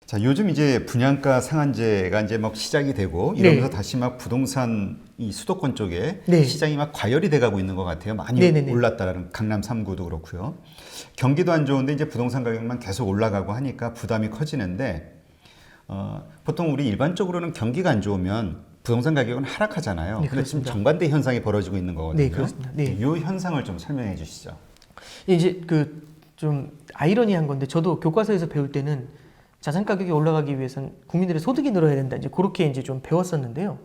자, 요즘 이제 분양가 상한제가 이제 막 시작이 되고 이러면서 네. 다시 막 부동산 이 수도권 쪽에 네. 시장이 막 과열이 돼가고 있는 것 같아요. 많이 네네네. 올랐다라는 강남 3구도 그렇고요. 경기도 안 좋은데 이제 부동산 가격만 계속 올라가고 하니까 부담이 커지는데 보통 우리 일반적으로는 경기가 안 좋으면 부동산 가격은 하락하잖아요. 네, 근데 지금 그렇습니다. 정반대 현상이 벌어지고 있는 거거든요. 네, 그렇습니다. 네. 이 현상을 좀 설명해 주시죠. 이제 그 좀 아이러니한 건데 저도 교과서에서 배울 때는 자산 가격이 올라가기 위해서는 국민들의 소득이 늘어야 된다. 이제 그렇게 이제 좀 배웠었는데요.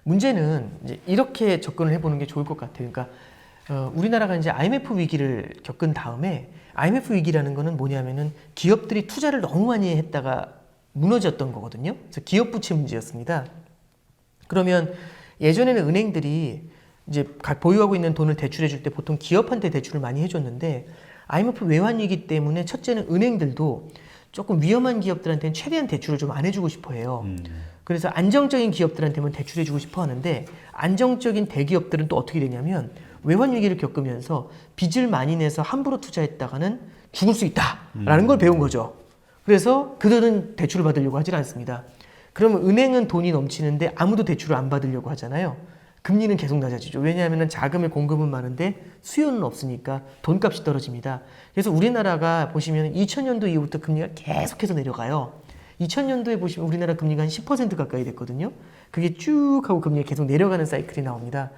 문제는 이제 이렇게 접근을 해보는 게 좋을 것 같아요. 그러니까 우리나라가 이제 IMF 위기를 겪은 다음에 IMF 위기라는 거는 뭐냐면은 기업들이 투자를 너무 많이 했다가 무너졌던 거거든요. 그래서 기업 부채 문제였습니다. 그러면 예전에는 은행들이 이제 보유하고 있는 돈을 대출해 줄 때 보통 기업한테 대출을 많이 해줬는데 IMF 외환 위기 때문에 첫째는 은행들도 조금 위험한 기업들한테는 최대한 대출을 좀 안 해주고 싶어 해요. 그래서 안정적인 기업들한테만 대출해주고 싶어 하는데 안정적인 대기업들은 또 어떻게 되냐면 외환 위기를 겪으면서 빚을 많이 내서 함부로 투자했다가는 죽을 수 있다라는 걸 배운 거죠. 그래서 그들은 대출을 받으려고 하질 않습니다. 그러면 은행은 돈이 넘치는데 아무도 대출을 안 받으려고 하잖아요. 금리는 계속 낮아지죠. 왜냐하면 자금의 공급은 많은데 수요는 없으니까 돈값이 떨어집니다. 그래서 우리나라가 보시면 2000년도 이후부터 금리가 계속해서 내려가요. 2000년도에 보시면 우리나라 금리가 한 10% 가까이 됐거든요. 그게 쭉 하고 금리가 계속 내려가는 사이클이 나옵니다.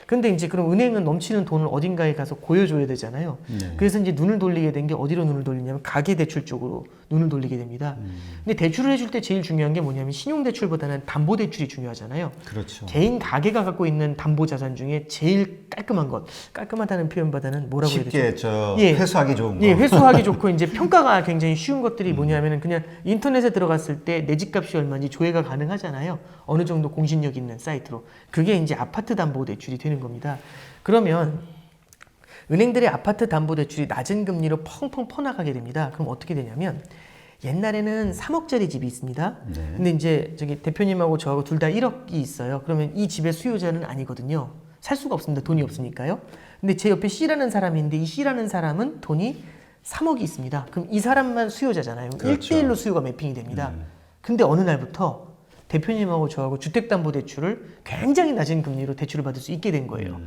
근데 이제 그럼 은행은 넘치는 돈을 어딘가에 가서 고여줘야 되잖아요. 네. 그래서 이제 눈을 돌리게 된 게 어디로 눈을 돌리냐면 가계대출 쪽으로 눈을 돌리게 됩니다. 근데 대출을 해줄 때 제일 중요한 게 뭐냐면 신용대출보다는 담보대출이 중요하잖아요. 그렇죠. 개인 가게가 갖고 있는 담보자산 중에 제일 깔끔한 것, 깔끔하다는 표현보다는 뭐라고 해야 되죠? 쉽게 예. 회수하기 좋은 거. 예, 회수하기 좋고 이제 평가가 굉장히 쉬운 것들이 뭐냐면은 그냥 인터넷에 들어갔을 때 내 집값이 얼마인지 조회가 가능하잖아요. 어느 정도 공신력 있는 사이트로. 그게 이제 아파트 담보 대출이 되는 겁니다. 그러면 은행들의 아파트 담보 대출이 낮은 금리로 펑펑 퍼나가게 됩니다. 그럼 어떻게 되냐면 옛날에는 3억짜리 집이 있습니다. 네. 근데 이제 저기 대표님하고 저하고 둘 다 1억이 있어요. 그러면 이 집의 수요자는 아니거든요. 살 수가 없습니다. 돈이 없으니까요. 근데 제 옆에 C라는 사람이 있는데 이 C라는 사람은 돈이 3억이 있습니다. 그럼 이 사람만 수요자잖아요. 그렇죠. 1대1로 수요가 매핑이 됩니다. 근데 어느 날부터 대표님하고 저하고 주택담보대출을 굉장히 낮은 금리로 대출을 받을 수 있게 된 거예요.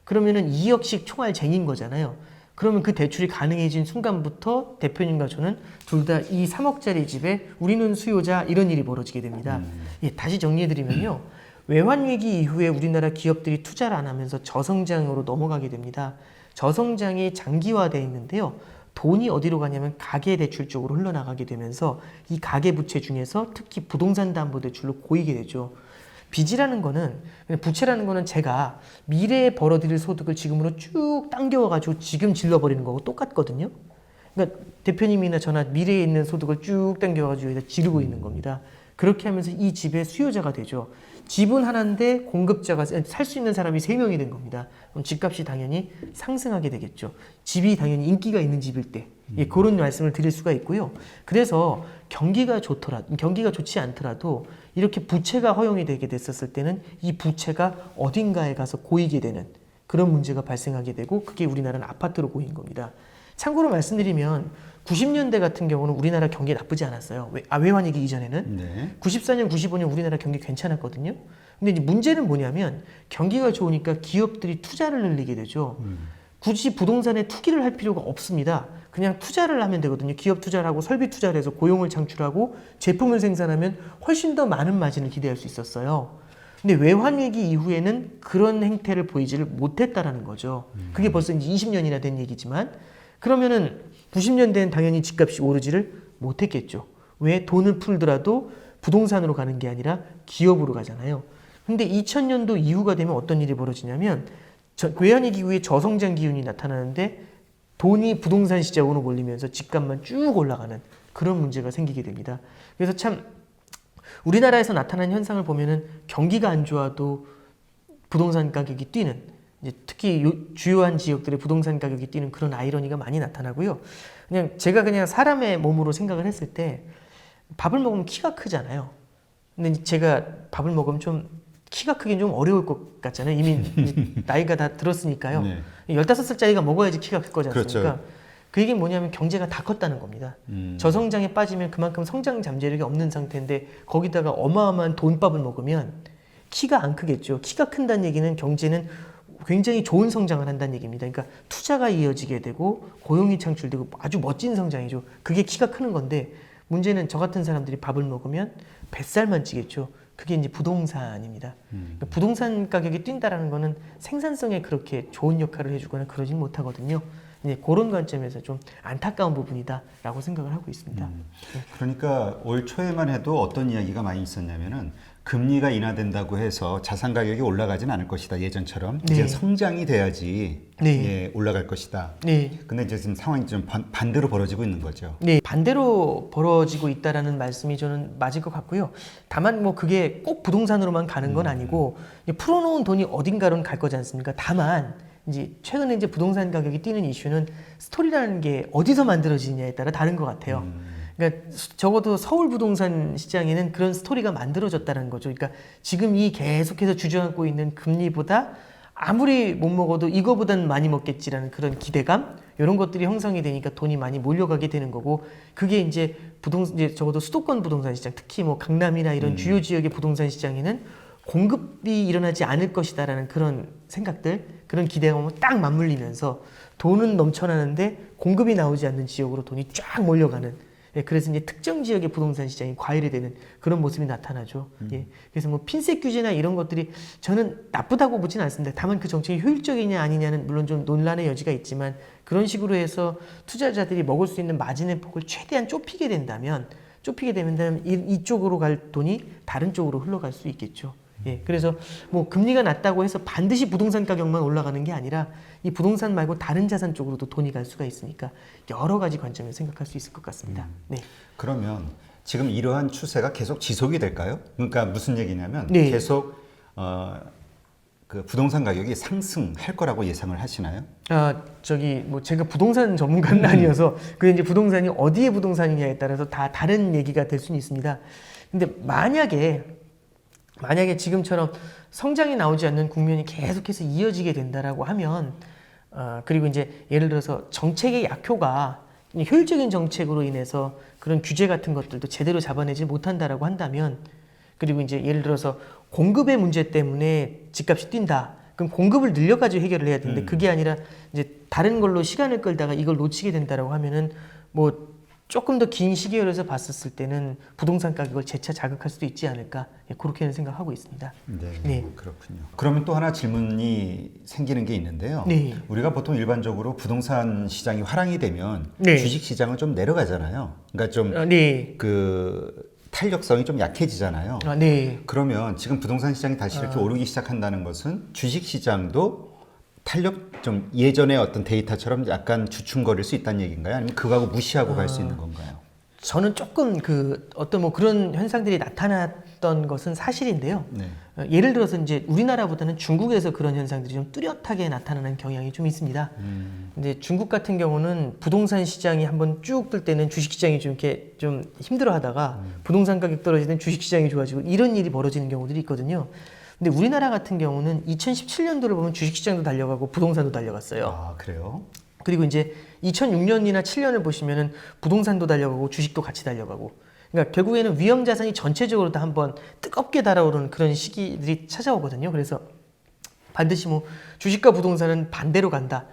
그러면은 2억씩 총알 쟁인 거잖아요. 그러면 그 대출이 가능해진 순간부터 대표님과 저는 둘 다 이 3억짜리 집에 우리는 수요자 이런 일이 벌어지게 됩니다. 예, 다시 정리해드리면요. 외환위기 이후에 우리나라 기업들이 투자를 안 하면서 저성장으로 넘어가게 됩니다. 저성장이 장기화되어 있는데요. 돈이 어디로 가냐면 가계대출 쪽으로 흘러나가게 되면서 이 가계부채 중에서 특히 부동산 담보대출로 고이게 되죠. 빚이라는 거는, 부채라는 거는 제가 미래에 벌어들일 소득을 지금으로 쭉 당겨와가지고 지금 질러버리는 거고 똑같거든요. 그러니까 대표님이나 저나 미래에 있는 소득을 쭉 당겨와가지고 여기다 지르고 있는 겁니다. 그렇게 하면서 이 집의 수요자가 되죠. 집은 하나인데 공급자가 살 수 있는 사람이 3명이 된 겁니다. 그럼 집값이 당연히 상승하게 되겠죠. 집이 당연히 인기가 있는 집일 때. 예, 그런 말씀을 드릴 수가 있고요. 그래서 경기가 좋지 않더라도 이렇게 부채가 허용이 되게 됐었을 때는 이 부채가 어딘가에 가서 고이게 되는 그런 문제가 발생하게 되고 그게 우리나라는 아파트로 고인 겁니다. 참고로 말씀드리면 90년대 같은 경우는 우리나라 경기 나쁘지 않았어요. 외환위기 이전에는. 네. 94년, 95년 우리나라 경기 괜찮았거든요. 근데 이제 문제는 뭐냐면 경기가 좋으니까 기업들이 투자를 늘리게 되죠. 굳이 부동산에 투기를 할 필요가 없습니다. 그냥 투자를 하면 되거든요. 기업 투자를 하고 설비 투자를 해서 고용을 창출하고 제품을 생산하면 훨씬 더 많은 마진을 기대할 수 있었어요. 근데 외환위기 이후에는 그런 행태를 보이지를 못했다라는 거죠. 그게 벌써 이제 20년이나 된 얘기지만 그러면은 90년대엔 당연히 집값이 오르지를 못했겠죠. 왜? 돈을 풀더라도 부동산으로 가는 게 아니라 기업으로 가잖아요. 근데 2000년도 이후가 되면 어떤 일이 벌어지냐면 외환위기 이후에 저성장 기운이 나타나는데 돈이 부동산 시장으로 몰리면서 집값만 쭉 올라가는 그런 문제가 생기게 됩니다. 그래서 참 우리나라에서 나타난 현상을 보면은 경기가 안 좋아도 부동산 가격이 뛰는 이제 특히 주요한 지역들의 부동산 가격이 뛰는 그런 아이러니가 많이 나타나고요. 제가 그냥 사람의 몸으로 생각을 했을 때 밥을 먹으면 키가 크잖아요. 근데 제가 밥을 먹으면 좀 키가 크긴 좀 어려울 것 같잖아요. 이미 나이가 다 들었으니까요. 네. 15살짜리가 먹어야지 키가 클 거지 않습니까? 그렇죠. 그 얘기는 뭐냐면 경제가 다 컸다는 겁니다. 저성장에 빠지면 그만큼 성장 잠재력이 없는 상태인데 거기다가 어마어마한 돈밥을 먹으면 키가 안 크겠죠. 키가 큰다는 얘기는 경제는 굉장히 좋은 성장을 한다는 얘기입니다. 그러니까 투자가 이어지게 되고 고용이 창출되고 아주 멋진 성장이죠. 그게 키가 크는 건데 문제는 저 같은 사람들이 밥을 먹으면 뱃살만 찌겠죠. 그게 이제 부동산입니다. 그러니까 부동산 가격이 뛴다라는 거는 생산성에 그렇게 좋은 역할을 해주거나 그러진 못하거든요. 이제 그런 관점에서 좀 안타까운 부분이다라고 생각을 하고 있습니다. 그러니까 올 초에만 해도 어떤 이야기가 많이 있었냐면은 금리가 인하된다고 해서 자산 가격이 올라가진 않을 것이다. 예전처럼 네. 이제 성장이 돼야지 네. 예, 올라갈 것이다. 네. 근데 이제 지금 상황이 좀 반대로 벌어지고 있는 거죠. 네, 반대로 벌어지고 있다라는 말씀이 저는 맞을 것 같고요. 다만 뭐 그게 꼭 부동산으로만 가는 건 아니고 풀어놓은 돈이 어딘가로는 갈 거지 않습니까? 다만 이제 최근에 이제 부동산 가격이 뛰는 이슈는 스토리라는 게 어디서 만들어지느냐에 따라 다른 것 같아요. 그러니까 적어도 서울 부동산 시장에는 그런 스토리가 만들어졌다는 거죠. 그러니까 지금 이 계속해서 주저앉고 있는 금리보다 아무리 못 먹어도 이거보단 많이 먹겠지라는 그런 기대감 이런 것들이 형성이 되니까 돈이 많이 몰려가게 되는 거고 그게 이제 이제 적어도 수도권 부동산 시장 특히 뭐 강남이나 이런 주요 지역의 부동산 시장에는 공급이 일어나지 않을 것이다라는 그런 생각들 그런 기대감을 딱 맞물리면서 돈은 넘쳐나는데 공급이 나오지 않는 지역으로 돈이 쫙 몰려가는 예, 그래서 이제 특정 지역의 부동산 시장이 과열이 되는 그런 모습이 나타나죠. 예, 그래서 뭐 핀셋 규제나 이런 것들이 저는 나쁘다고 보지는 않습니다. 다만 그 정책이 효율적이냐 아니냐는 물론 좀 논란의 여지가 있지만 그런 식으로 해서 투자자들이 먹을 수 있는 마진의 폭을 최대한 좁히게 된다면 이쪽으로 갈 돈이 다른 쪽으로 흘러갈 수 있겠죠. 예, 그래서 뭐 금리가 낮다고 해서 반드시 부동산 가격만 올라가는 게 아니라 이 부동산 말고 다른 자산 쪽으로도 돈이 갈 수가 있으니까 여러 가지 관점에서 생각할 수 있을 것 같습니다. 네. 그러면 지금 이러한 추세가 계속 지속이 될까요? 그러니까 무슨 얘기냐면 네. 계속 그 부동산 가격이 상승할 거라고 예상을 하시나요? 뭐 제가 부동산 전문가는 아니어서 그 이제 부동산이 어디의 부동산이냐에 따라서 다 다른 얘기가 될 수는 있습니다. 근데 만약에 지금처럼 성장이 나오지 않는 국면이 계속해서 이어지게 된다라고 하면 그리고 이제 예를 들어서 정책의 약효가 효율적인 정책으로 인해서 그런 규제 같은 것들도 제대로 잡아내지 못한다라고 한다면 그리고 이제 예를 들어서 공급의 문제 때문에 집값이 뛴다. 그럼 공급을 늘려가지고 해결을 해야 되는데 그게 아니라 이제 다른 걸로 시간을 끌다가 이걸 놓치게 된다라고 하면은 뭐 조금 더 긴 시기열에서 봤었을 때는 부동산 가격을 재차 자극할 수도 있지 않을까 그렇게는 생각하고 있습니다. 네, 그렇군요. 그러면 또 하나 질문이 생기는 게 있는데요. 네. 우리가 보통 일반적으로 부동산 시장이 화랑이 되면 네. 주식 시장은 좀 내려가잖아요. 그러니까 좀 그 탄력성이 좀 약해지잖아요. 네. 그러면 지금 부동산 시장이 다시 이렇게 오르기 시작한다는 것은 주식 시장도 탄력 좀 예전의 어떤 데이터처럼 약간 주춤거릴 수 있다는 얘기인가요? 아니면 그거하고 무시하고 갈 수 있는 건가요? 저는 조금 그 어떤 뭐 그런 현상들이 나타났던 것은 사실인데요. 네. 예를 들어서 이제 우리나라보다는 중국에서 그런 현상들이 좀 뚜렷하게 나타나는 경향이 좀 있습니다. 근데 중국 같은 경우는 부동산 시장이 한번 쭉 뜰 때는 주식 시장이 좀 이렇게 좀 힘들어하다가 부동산 가격 떨어지는 주식 시장이 좋아지고 이런 일이 벌어지는 경우들이 있거든요. 근데 우리나라 같은 경우는 2017년도를 보면 주식시장도 달려가고 부동산도 달려갔어요. 아, 그래요? 그리고 이제 2006년이나 7년을 보시면은 부동산도 달려가고 주식도 같이 달려가고. 그러니까 결국에는 위험 자산이 전체적으로 다 한번 뜨겁게 달아오르는 그런 시기들이 찾아오거든요. 그래서 반드시 뭐 주식과 부동산은 반대로 간다.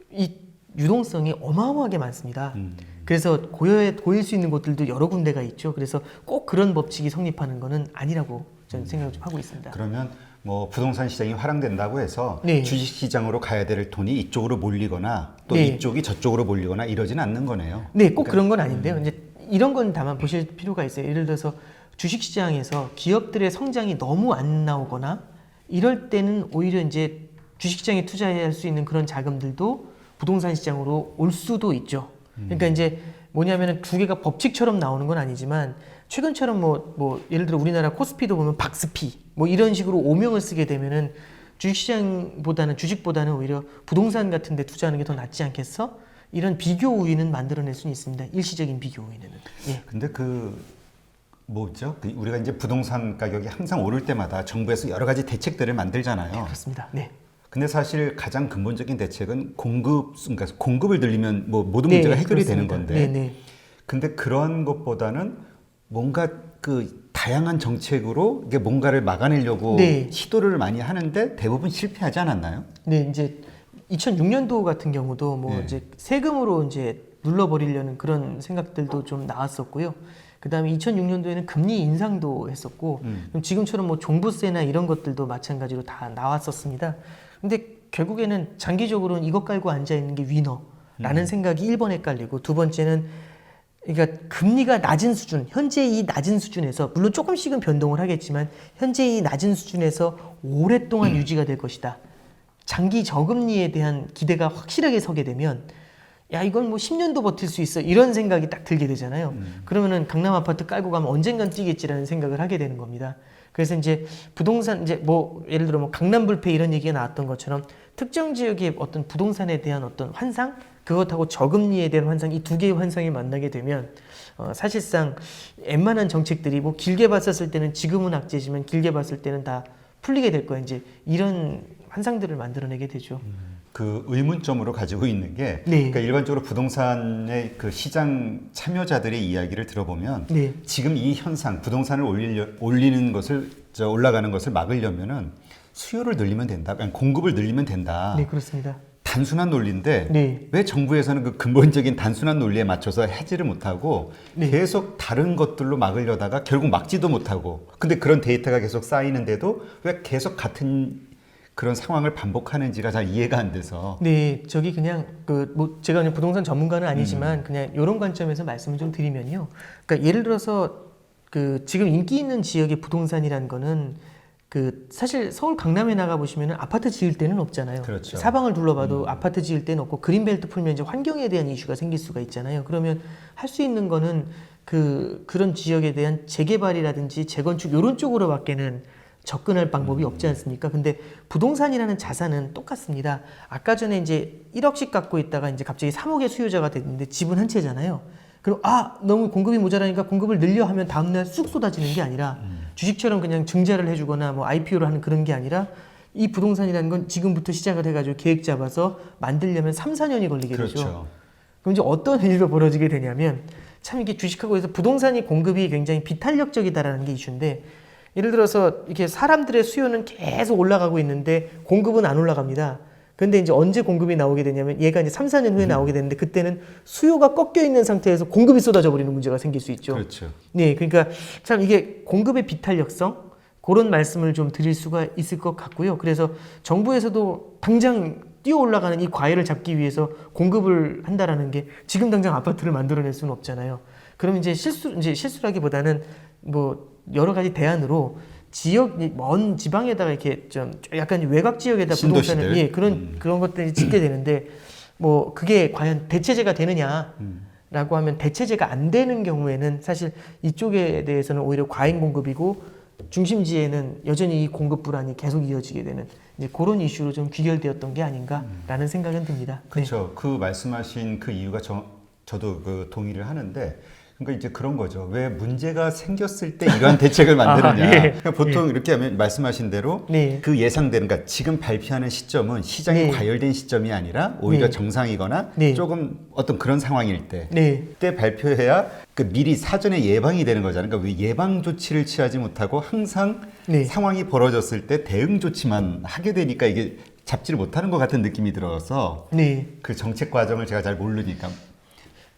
이 유동성이 어마어마하게 많습니다. 그래서 고일 수 있는 곳들도 여러 군데가 있죠. 그래서 꼭 그런 법칙이 성립하는 것은 아니라고 저는 생각을 좀 하고 있습니다. 그러면 뭐 부동산 시장이 화랑된다고 해서 네. 주식 시장으로 가야 될 돈이 이쪽으로 몰리거나 또 네. 이쪽이 저쪽으로 몰리거나 이러진 않는 거네요. 네, 꼭 그런 건 아닌데요. 이제 이런 건 다만 보실 필요가 있어요. 예를 들어서 주식 시장에서 기업들의 성장이 너무 안 나오거나 이럴 때는 오히려 이제 주식 시장에 투자할 수 있는 그런 자금들도 부동산 시장으로 올 수도 있죠. 그러니까 이제 뭐냐면은 두 개가 법칙처럼 나오는 건 아니지만 최근처럼 뭐 예를 들어 우리나라 코스피도 보면 박스피 뭐 이런 식으로 오명을 쓰게 되면은 주식보다는 오히려 부동산 같은 데 투자하는 게 더 낫지 않겠어? 이런 비교 우위는 만들어낼 수는 있습니다. 일시적인 비교 우위는. 예. 근데 뭐죠? 우리가 이제 부동산 가격이 항상 오를 때마다 정부에서 여러 가지 대책들을 만들잖아요. 그렇습니다. 네. 근데 사실 가장 근본적인 대책은 그러니까 공급을 늘리면 뭐 모든 네, 문제가 해결이 그렇습니다. 되는 건데. 네네. 근데 그런 것보다는 뭔가 그 다양한 정책으로 이게 뭔가를 막아내려고 네. 시도를 많이 하는데 대부분 실패하지 않았나요? 네, 이제 2006년도 같은 경우도 뭐 네. 이제 세금으로 이제 눌러버리려는 그런 생각들도 좀 나왔었고요. 그 다음에 2006년도에는 금리 인상도 했었고, 그럼 지금처럼 뭐 종부세나 이런 것들도 마찬가지로 다 나왔었습니다. 근데 결국에는 장기적으로는 이것 깔고 앉아 있는 게 위너라는 생각이 1번에 깔리고, 두 번째는 그러니까 금리가 낮은 수준, 현재 이 낮은 수준에서 물론 조금씩은 변동을 하겠지만 현재 이 낮은 수준에서 오랫동안 유지가 될 것이다. 장기 저금리에 대한 기대가 확실하게 서게 되면 야 이건 뭐 10년도 버틸 수 있어 이런 생각이 딱 들게 되잖아요. 그러면은 강남 아파트 깔고 가면 언젠간 뛰겠지라는 생각을 하게 되는 겁니다. 그래서 이제 부동산 이제 뭐 예를 들어 뭐 강남 불패 이런 얘기가 나왔던 것처럼 특정 지역의 어떤 부동산에 대한 어떤 환상 그것하고 저금리에 대한 환상 이 두 개의 환상이 만나게 되면 사실상 웬만한 정책들이 뭐 길게 봤었을 때는 지금은 악재지만 길게 봤을 때는 다 풀리게 될 거야 이제 이런 환상들을 만들어내게 되죠. 그 의문점으로 가지고 있는 게 네. 그러니까 일반적으로 부동산의 그 시장 참여자들의 이야기를 들어보면 네. 지금 이 현상 부동산을 올리는 것을 올라가는 것을 막으려면은 수요를 늘리면 된다, 그냥 공급을 늘리면 된다. 네, 그렇습니다. 단순한 논리인데 네. 왜 정부에서는 그 근본적인 단순한 논리에 맞춰서 하지를 못하고 네. 계속 다른 것들로 막으려다가 결국 막지도 못하고 근데 그런 데이터가 계속 쌓이는데도 왜 계속 같은 그런 상황을 반복하는지가 잘 이해가 안 돼서. 네, 저기 그냥 그 뭐 제가 그냥 부동산 전문가는 아니지만 그냥 이런 관점에서 말씀을 좀 드리면요. 그러니까 예를 들어서 그 지금 인기 있는 지역의 부동산이라는 거는 그 사실 서울 강남에 나가 보시면은 아파트 지을 데는 없잖아요. 그렇죠. 사방을 둘러봐도 아파트 지을 데는 없고 그린벨트 풀면 이제 환경에 대한 이슈가 생길 수가 있잖아요. 그러면 할 수 있는 거는 그런 지역에 대한 재개발이라든지 재건축 이런 쪽으로밖에는 접근할 방법이 없지 않습니까? 근데 부동산이라는 자산은 똑같습니다. 아까 전에 이제 1억씩 갖고 있다가 이제 갑자기 3억의 수요자가 됐는데 집은 한 채잖아요. 그럼 너무 공급이 모자라니까 공급을 늘려 하면 다음날 쑥 쏟아지는 게 아니라 주식처럼 그냥 증자를 해주거나 뭐 IPO를 하는 그런 게 아니라 이 부동산이라는 건 지금부터 시작을 해가지고 계획 잡아서 만들려면 3, 4년이 걸리게 되죠. 그렇죠. 그럼 이제 어떤 일이 벌어지게 되냐면 참 이게 주식하고 해서 부동산이 공급이 굉장히 비탄력적이다라는 게 이슈인데 예를 들어서 이렇게 사람들의 수요는 계속 올라가고 있는데 공급은 안 올라갑니다. 근데 이제 언제 공급이 나오게 되냐면 얘가 이제 3, 4년 후에 나오게 되는데 그때는 수요가 꺾여 있는 상태에서 공급이 쏟아져 버리는 문제가 생길 수 있죠. 그렇죠. 네, 그러니까 참 이게 공급의 비탄력성 그런 말씀을 좀 드릴 수가 있을 것 같고요. 그래서 정부에서도 당장 뛰어 올라가는 이 과열을 잡기 위해서 공급을 한다라는 게 지금 당장 아파트를 만들어낼 수는 없잖아요. 그럼 이제 실수라기보다는 뭐 여러 가지 대안으로 지역 먼 지방에다가 이렇게 좀 약간 외곽 지역에다 부동산을 그런 것들이 짓게 되는데 뭐 그게 과연 대체제가 되느냐라고 하면 대체제가 안 되는 경우에는 사실 이쪽에 대해서는 오히려 과잉 공급이고 중심지에는 여전히 이 공급 불안이 계속 이어지게 되는 이제 그런 이슈로 좀 귀결되었던 게 아닌가라는 생각은 듭니다. 그렇죠. 그 말씀하신 그 이유가 저도 그 동의를 하는데. 그러니까 이제 그런 거죠. 왜 문제가 생겼을 때 이러한 대책을 만드느냐. 그러니까 보통 이렇게 하면 말씀하신 대로 그 예상되는, 그러니까 지금 발표하는 시점은 시장이 과열된 시점이 아니라 오히려 정상이거나 조금 어떤 그런 상황일 때, 그때 발표해야 그 미리 사전에 예방이 되는 거잖아요. 그러니까 왜 예방 조치를 취하지 못하고 항상 상황이 벌어졌을 때 대응 조치만 하게 되니까 이게 잡지를 못하는 것 같은 느낌이 들어서 그 정책 과정을 제가 잘 모르니까.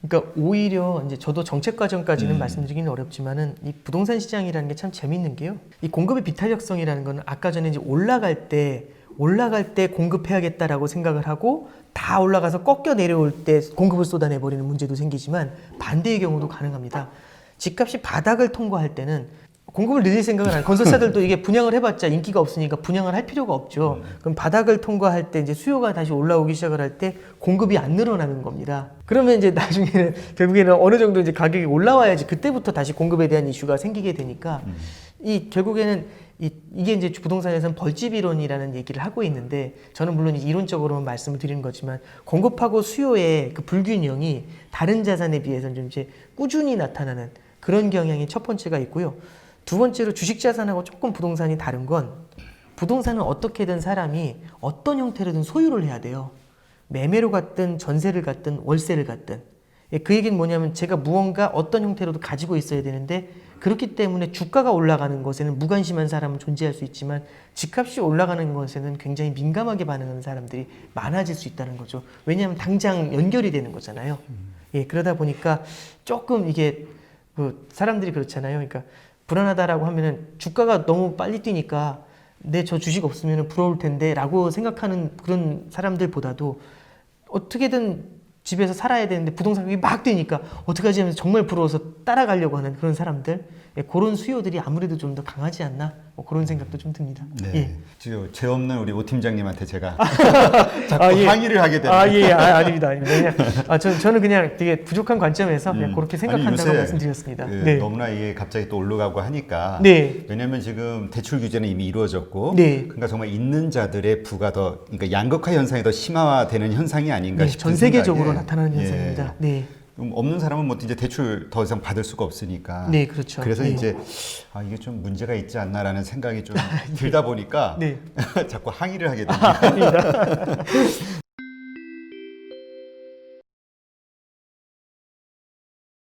그러니까 오히려 이제 저도 정책 과정까지는 말씀드리기는 어렵지만은 이 부동산 시장이라는 게 참 재밌는 게요. 이 공급의 비탄력성이라는 거는 아까 전에 이제 올라갈 때 공급해야겠다라고 생각을 하고 다 올라가서 꺾여 내려올 때 공급을 쏟아내 버리는 문제도 생기지만 반대의 경우도 가능합니다. 집값이 바닥을 통과할 때는 공급을 늘릴 생각은 안 해요. 건설사들도 이게 분양을 해봤자 인기가 없으니까 분양을 할 필요가 없죠. 그럼 바닥을 통과할 때 이제 수요가 다시 올라오기 시작을 할 때 공급이 안 늘어나는 겁니다. 그러면 이제 나중에는 결국에는 어느 정도 이제 가격이 올라와야지 그때부터 다시 공급에 대한 이슈가 생기게 되니까 이 결국에는 이게 이제 부동산에서는 벌집 이론이라는 얘기를 하고 있는데 저는 물론 이론적으로만 말씀을 드리는 거지만 공급하고 수요의 그 불균형이 다른 자산에 비해서는 좀 이제 꾸준히 나타나는 그런 경향이 첫 번째가 있고요. 두 번째로 주식 자산하고 조금 부동산이 다른 건 부동산은 어떻게든 사람이 어떤 형태로든 소유를 해야 돼요. 매매로 갔든 전세를 갔든 월세를 갔든. 예, 그 얘기는 뭐냐면 제가 무언가 어떤 형태로도 가지고 있어야 되는데 그렇기 때문에 주가가 올라가는 것에는 무관심한 사람은 존재할 수 있지만 집값이 올라가는 것에는 굉장히 민감하게 반응하는 사람들이 많아질 수 있다는 거죠. 왜냐하면 당장 연결이 되는 거잖아요. 예, 그러다 보니까 조금 이게 그 사람들이 그렇잖아요. 그러니까 불안하다라고 하면은 주가가 너무 빨리 뛰니까 저 주식 없으면 부러울 텐데 라고 생각하는 그런 사람들보다도 어떻게든 집에서 살아야 되는데 부동산 가격이 막 뛰니까 어떡하지 하면서 정말 부러워서 따라가려고 하는 그런 사람들, 예, 그런 수요들이 아무래도 좀 더 강하지 않나, 뭐 그런 생각도 좀 듭니다. 네. 예. 지금 죄 없는 우리 오 팀장님한테 제가 자꾸 아, 예. 항의를 하게 되는. 아닙니다. 그냥, 저는 그냥 되게 부족한 관점에서 그냥 그렇게 생각한다고 요새 말씀드렸습니다. 그 네. 너무나 이게 갑자기 또 올라가고 하니까. 네. 왜냐하면 지금 대출 규제는 이미 이루어졌고, 네. 그러니까 정말 있는 자들의 부가 더, 그러니까 양극화 현상이 더 심화되는 현상이 아닌가 네, 싶은 전 세계적으로 생각에. 나타나는 예. 현상입니다. 네. 없는 사람은 뭐 이제 대출 더 이상 받을 수가 없으니까. 네, 그렇죠. 그래서 네. 이제 이게 좀 문제가 있지 않나라는 생각이 좀 들다 보니까 네. 자꾸 항의를 하게 됩니다.